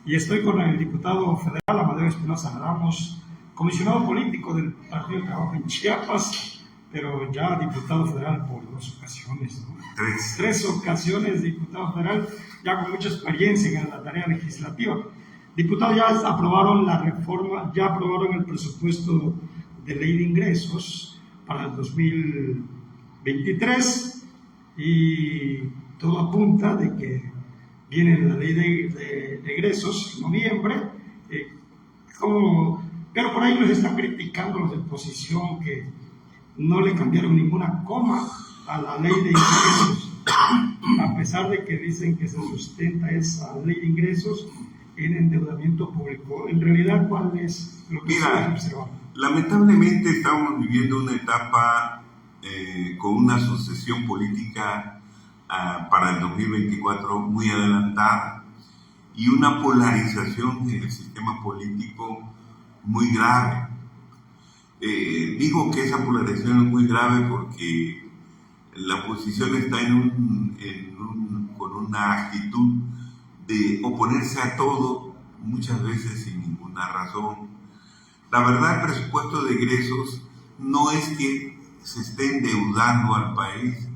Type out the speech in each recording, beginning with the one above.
y estoy con el diputado federal Amadeo Espinosa Ramos, comisionado político del Partido del Trabajo en Chiapas, pero ya diputado federal por 2 ocasiones, ¿no? Tres ocasiones diputado federal, ya con mucha experiencia en la tarea legislativa. Diputado, ya aprobaron la reforma, ya aprobaron el presupuesto de ley de ingresos para el 2023 y todo apunta de que viene la ley de egresos en noviembre, pero por ahí nos están criticando los de oposición que no le cambiaron ninguna coma a la ley de ingresos, a pesar de que dicen que se sustenta esa ley de ingresos en endeudamiento público. En realidad, ¿cuál es lo que está observando? Lamentablemente estamos viviendo una etapa con una sucesión política para el 2024 muy adelantada y una polarización del sistema político muy grave. Digo que esa polarización es muy grave porque la oposición está con una actitud de oponerse a todo, muchas veces sin ninguna razón. La verdad, el presupuesto de egresos no es que se esté endeudando al país,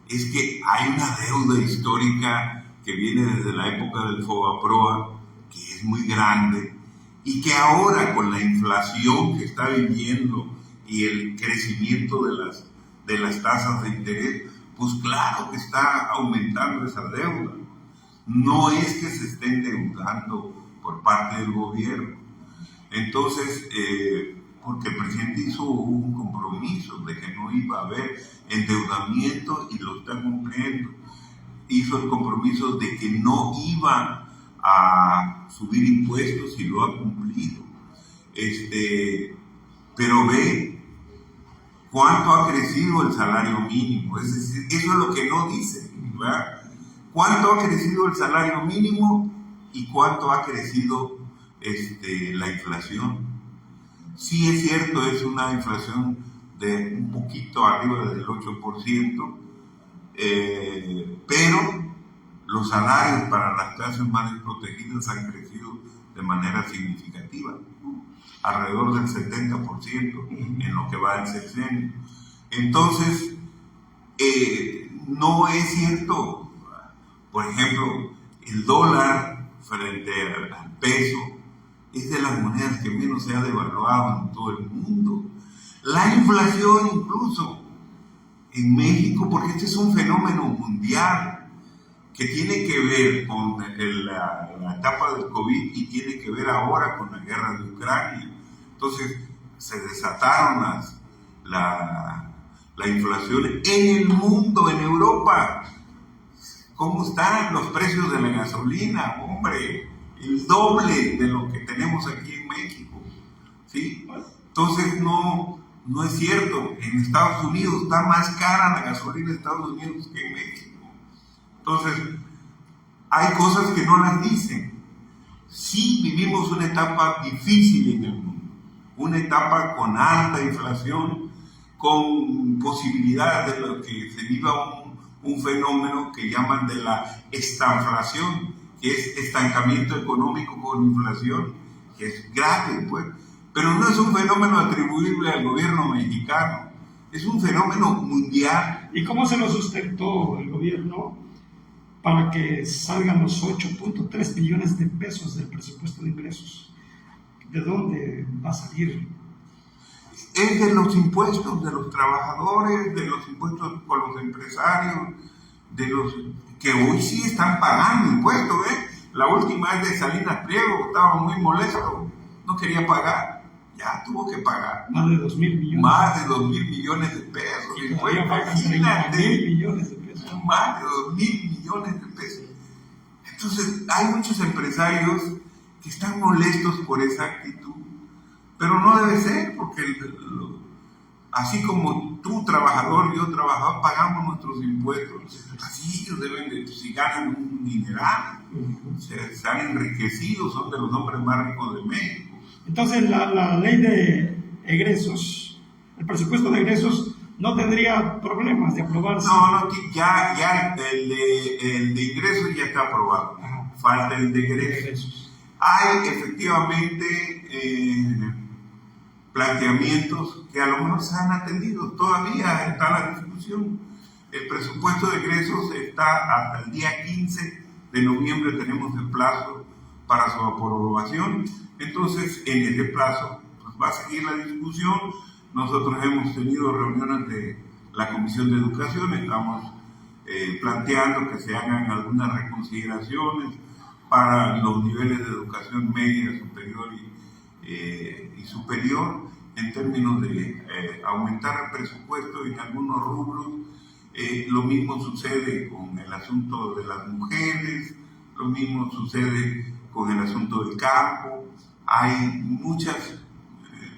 es que hay una deuda histórica que viene desde la época del FOBAPROA, que es muy grande, y que ahora con la inflación que está viviendo y el crecimiento de las tasas de interés, pues claro que está aumentando esa deuda. No es que se esté endeudando por parte del gobierno. Entonces, porque el presidente hizo un compromiso de que no iba a haber endeudamiento y lo está cumpliendo. Hizo el compromiso de que no iba a subir impuestos y lo ha cumplido. Pero ve cuánto ha crecido el salario mínimo. Es decir, eso es lo que no dice, ¿verdad? ¿Cuánto ha crecido el salario mínimo y cuánto ha crecido la inflación? Sí es cierto, es una inflación de un poquito arriba del 8%, pero los salarios para las clases más desprotegidas han crecido de manera significativa, alrededor del 70% en lo que va del sexenio. Entonces, no es cierto. Por ejemplo, el dólar frente al peso es de las monedas que menos se ha devaluado en todo el mundo. La inflación incluso en México, porque este es un fenómeno mundial que tiene que ver con la etapa del COVID y tiene que ver ahora con la guerra de Ucrania. Entonces se desataron la inflación en el mundo, en Europa. ¿Cómo están los precios de la gasolina? Hombre, el doble de lo que tenemos aquí en México, ¿sí? Entonces no es cierto. En Estados Unidos está más cara la gasolina en Estados Unidos que en México. Entonces, hay cosas que no las dicen. Sí vivimos una etapa difícil en el mundo, una etapa con alta inflación, con posibilidad de lo que se viva un fenómeno que llaman de la estanflación, que es estancamiento económico con inflación, que es grave, pues. Pero no es un fenómeno atribuible al gobierno mexicano, es un fenómeno mundial. ¿Y cómo se lo sustentó el gobierno para que salgan los 8.3 billones de pesos del presupuesto de ingresos? ¿De dónde va a salir? Es de los impuestos de los trabajadores, de los impuestos por los empresarios, de los que hoy sí están pagando impuestos, ¿eh? La última vez de Salinas Pliego estaba muy molesto, no quería pagar, ya tuvo que pagar. Más de 2,000 millones. Más de 2,000 millones de pesos. Y todavía pagan 30,000 millones de pesos. Más de 2,000 millones de pesos. Entonces, hay muchos empresarios que están molestos por esa actitud. Pero no debe ser, porque así como tú, trabajador, y yo, trabajador, pagamos nuestros impuestos, así ellos deben de, si ganan un dineral, se han enriquecido, son de los hombres más ricos de México. Entonces, la ley de egresos, el presupuesto de egresos, no tendría problemas de aprobarse. No, ya el de ingresos ya está aprobado. Ajá. Falta el de egresos. Hay efectivamente planteamientos que a lo mejor se han atendido, todavía está la discusión. El presupuesto de egresos está hasta el día 15 de noviembre, tenemos el plazo para su aprobación. Entonces, en ese plazo pues, va a seguir la discusión. Nosotros hemos tenido reuniones de la Comisión de Educación, estamos planteando que se hagan algunas reconsideraciones para los niveles de educación media, superior y superior, en términos de aumentar el presupuesto en algunos rubros. Lo mismo sucede con el asunto de las mujeres, lo mismo sucede con el asunto del campo. Hay muchos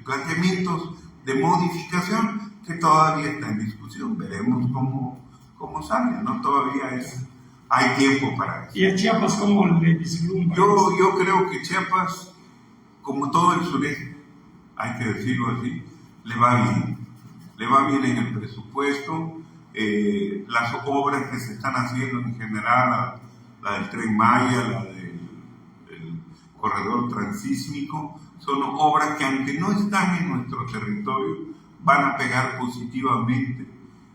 planteamientos de modificación que todavía está en discusión. Veremos cómo sale, ¿no? Todavía hay tiempo para eso. ¿Y a Chiapas cómo le vislumbra? Yo creo que Chiapas, como todo el sureste, hay que decirlo así, le va bien. Le va bien en el presupuesto. Las obras que se están haciendo en general, la del Tren Maya, la del corredor transísmico, son obras que, aunque no están en nuestro territorio, van a pegar positivamente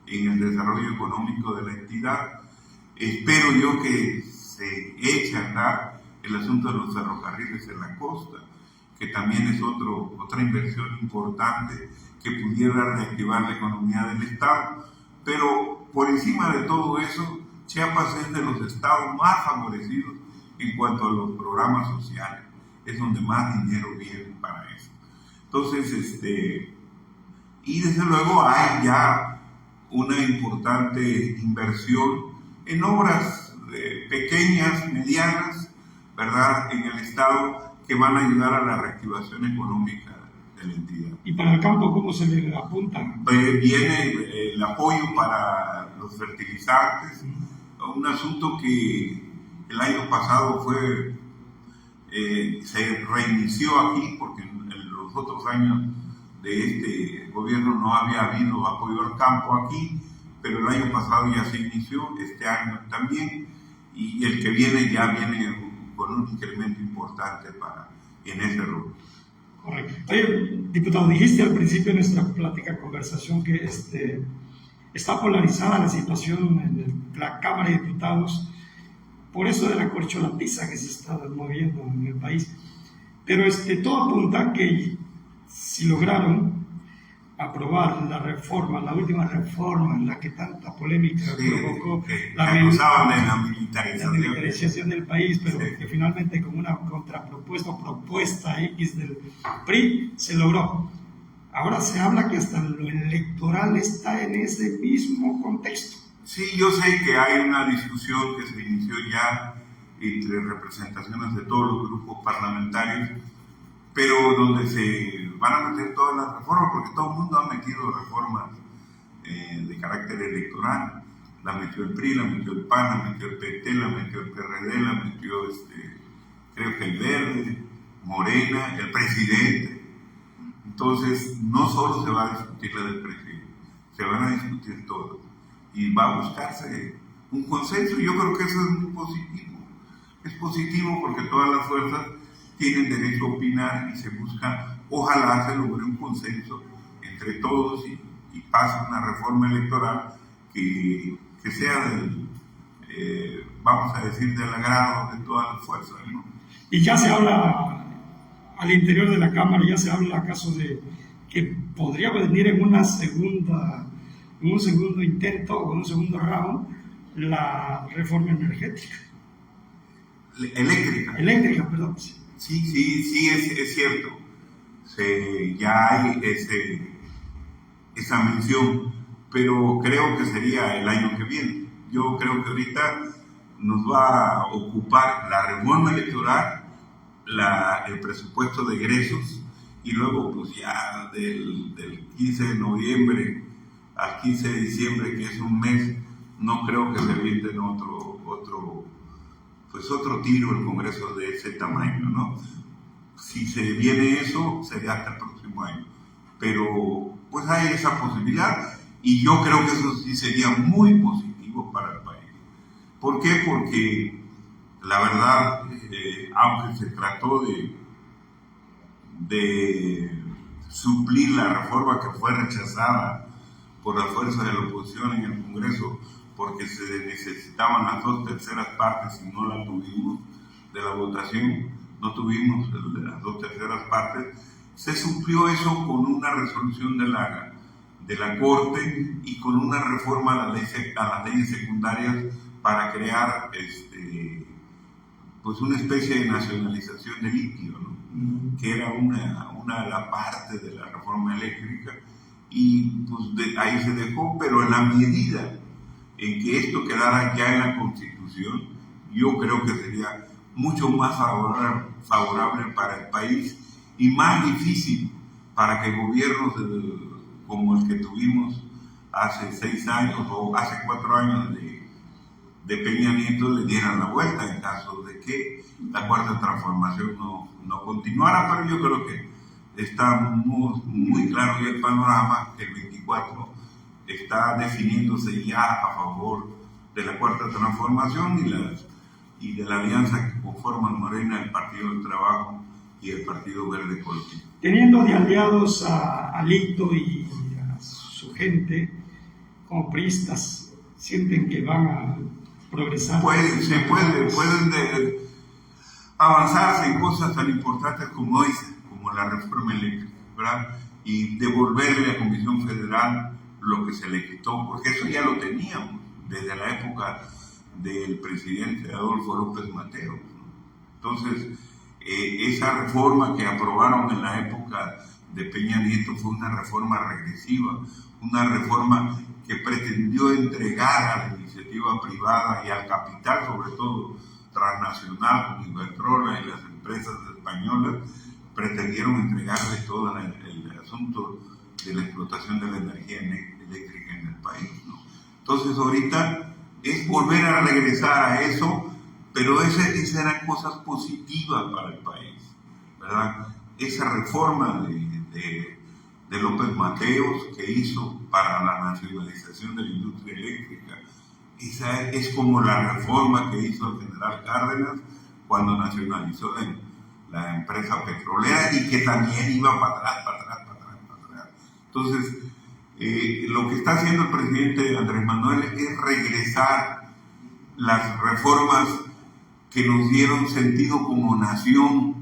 en el desarrollo económico de la entidad. Espero yo que se eche a andar el asunto de los ferrocarriles en la costa, que también es otra inversión importante que pudiera reactivar la economía del Estado. Pero por encima de todo eso, Chiapas es de los estados más favorecidos en cuanto a los programas sociales. Es donde más dinero viene para eso. Entonces, y desde luego hay ya una importante inversión en obras pequeñas, medianas, ¿verdad?, en el Estado, que van a ayudar a la reactivación económica de la entidad. ¿Y para el campo cómo se le apunta? Viene el apoyo para los fertilizantes, un asunto que el año pasado se reinició aquí, porque en los otros años de este gobierno no había habido apoyo al campo aquí, pero el año pasado ya se inició, este año también, y el que viene ya viene con un incremento importante en ese rubro. Correcto. Oye, diputado, dijiste al principio de nuestra conversación que está polarizada la situación en la Cámara de Diputados por eso de la corcholatiza que se está moviendo en el país. Pero todo apunta a que si lograron aprobar la última reforma en la que tanta polémica provocó la militarización del país, pero que finalmente con una propuesta X del PRI se logró. Ahora se habla que hasta lo electoral está en ese mismo contexto. Sí, yo sé que hay una discusión que se inició ya entre representaciones de todos los grupos parlamentarios, pero donde se van a meter todas las reformas, porque todo el mundo ha metido reformas de carácter electoral. La metió el PRI, la metió el PAN, la metió el PT, la metió el PRD, la metió creo que el Verde, Morena, el presidente. Entonces, no solo se va a discutir la del presidente, se van a discutir todas. Y va a buscarse un consenso. Yo creo que eso es muy positivo. Es positivo porque todas las fuerzas tienen derecho a opinar y se busca, ojalá se logre un consenso entre todos y pase una reforma electoral que sea vamos a decir, del agrado de todas las fuerzas, ¿no? Y ya se habla al interior de la Cámara, ya se habla acaso de que podría venir en un segundo intento o en un segundo round la reforma energética. Eléctrica, perdón. Sí, es cierto. Ya hay esa mención, pero creo que sería el año que viene. Yo creo que ahorita nos va a ocupar la reforma electoral, el presupuesto de egresos, y luego pues ya del 15 de noviembre al 15 de diciembre, que es un mes, no creo que se avienten otro tiro el Congreso de ese tamaño, ¿no? Si se viene eso, sería hasta el próximo año. Pero pues hay esa posibilidad, y yo creo que eso sí sería muy positivo para el país. ¿Por qué? Porque la verdad, aunque se trató de suplir la reforma que fue rechazada por la fuerza de la oposición en el Congreso, porque se necesitaban las 2/3 partes y no la tuvimos de la votación, no tuvimos las 2/3 partes, se suplió eso con una resolución de la Corte y con una reforma a las leyes secundarias para crear pues una especie de nacionalización de litio, ¿no? Que era una de las partes de la reforma eléctrica, y pues ahí se dejó, pero en la medida en que esto quedara ya en la Constitución, yo creo que sería mucho más favorable para el país y más difícil para que gobiernos como el que tuvimos hace 6 años o hace 4 años de Peña Nieto le dieran la vuelta en caso de que la cuarta transformación no continuara. Pero yo creo que está muy claro ya el panorama, que el 24 está definiéndose ya a favor de la cuarta transformación y de la alianza que conforman Morena, el Partido del Trabajo y el Partido Verde Ecologista. Teniendo de aliados a Lito y a su gente, como priistas, ¿sienten que van a progresar? Pueden avanzarse en cosas tan importantes como la reforma eléctrica, ¿verdad? Y devolverle a la Comisión Federal lo que se le quitó, porque eso ya lo teníamos desde la época del presidente Adolfo López Mateos, ¿no? Entonces, esa reforma que aprobaron en la época de Peña Nieto fue una reforma regresiva, una reforma que pretendió entregar a la iniciativa privada y al capital, sobre todo transnacional, como Iberdrola y las empresas españolas, pretendieron entregarle todo el asunto de la explotación de la energía eléctrica en el país, ¿no? Entonces ahorita es volver a regresar a eso, pero esas eran cosas positivas para el país, ¿verdad? Esa reforma de López Mateos que hizo para la nacionalización de la industria eléctrica, esa es como la reforma que hizo el general Cárdenas cuando nacionalizó la empresa petrolera, y que también iba para atrás. Entonces, lo que está haciendo el presidente Andrés Manuel es regresar las reformas que nos dieron sentido como nación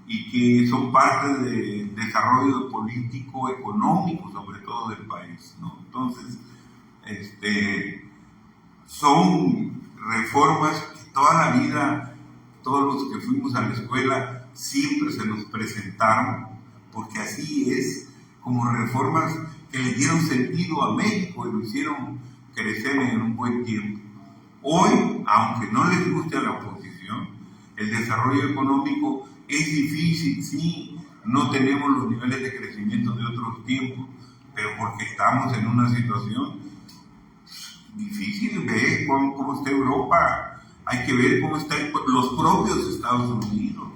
y que son parte del desarrollo político, económico, sobre todo del país, ¿no? Entonces, son reformas que toda la vida, todos los que fuimos a la escuela, siempre se nos presentaron, porque así es, como reformas que le dieron sentido a México y lo hicieron crecer en un buen tiempo. Hoy, aunque no les guste a la oposición, el desarrollo económico es difícil, sí, no tenemos los niveles de crecimiento de otros tiempos, pero porque estamos en una situación difícil. Ver cómo está Europa, hay que ver cómo están los propios Estados Unidos,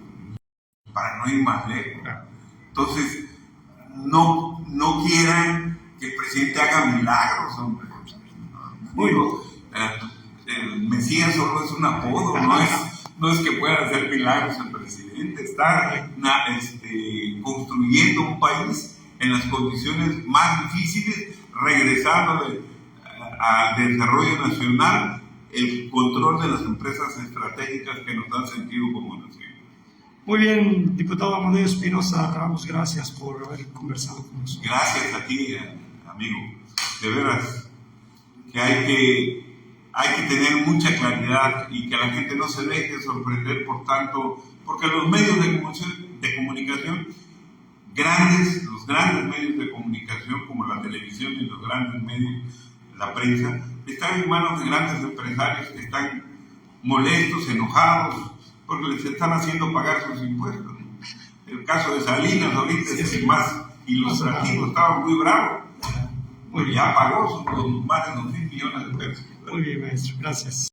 para no ir más lejos. Entonces, no quieran que el presidente haga milagros, hombre. Bueno, el Mesías solo es un apodo, no es que pueda hacer milagros el presidente. Está construyendo un país en las condiciones más difíciles, regresándole al desarrollo nacional el control de las empresas estratégicas que nos dan sentido como nación. Muy bien, diputado Amadeo Espinosa, damos gracias por haber conversado con nosotros. Gracias a ti, amigo. De veras que hay que tener mucha claridad y que la gente no se deje sorprender por tanto, porque los medios de comunicación grandes, los grandes medios de comunicación como la televisión y los grandes medios, la prensa, están en manos de grandes empresarios que están molestos, enojados, porque les están haciendo pagar sus impuestos. El caso de Salinas ahorita es el más ilustrativo, estaba muy bravo, pues ya pagó sus más de 2.000 millones de pesos. Muy bien, maestro, gracias.